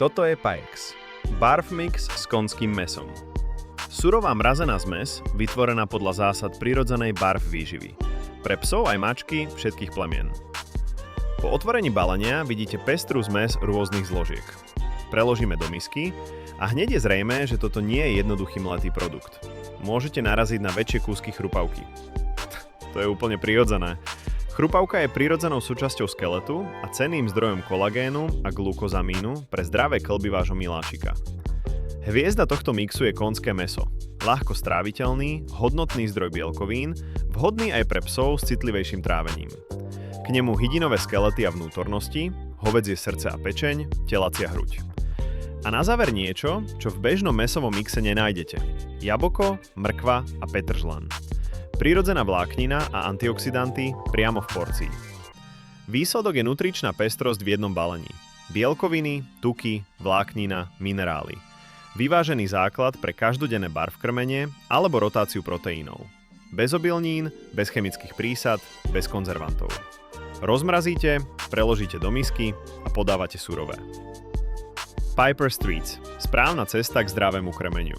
Toto je Paex. Barf mix s konským mäsom. Surová mrazená zmes, vytvorená podľa zásad prirodzenej barf výživy. Pre psov aj mačky všetkých plemien. Po otvorení balenia vidíte pestrú zmes rôznych zložiek. Preložíme do misky a hneď je zrejmé, že toto nie je jednoduchý mletý produkt. Môžete naraziť na väčšie kúsky chrupavky. To je úplne prirodzené. Chrupavka je prirodzenou súčasťou skeletu a cenným zdrojom kolagénu a glukozamínu pre zdravé kĺby vášho miláčika. Hviezda tohto mixu je konské mäso. Ľahko stráviteľný, hodnotný zdroj bielkovín, vhodný aj pre psov s citlivejším trávením. K nemu hydinové skelety a vnútornosti, hovädzie srdce a pečeň, telacia hruď. A na záver niečo, čo v bežnom mäsovom mixe nenájdete. Jablko, mrkva a petržlan. Prírodzená vláknina a antioxidanty priamo v porcii. Výsledok je nutričná pestrosť v jednom balení. Bielkoviny, tuky, vláknina, minerály. Vyvážený základ pre každodenné barvkrmenie alebo rotáciu proteínov. Bez obilnín, bez chemických prísad, bez konzervantov. Rozmrazíte, preložíte do misky a podávate surové. Piper Streets. Správna cesta k zdravému krmeniu.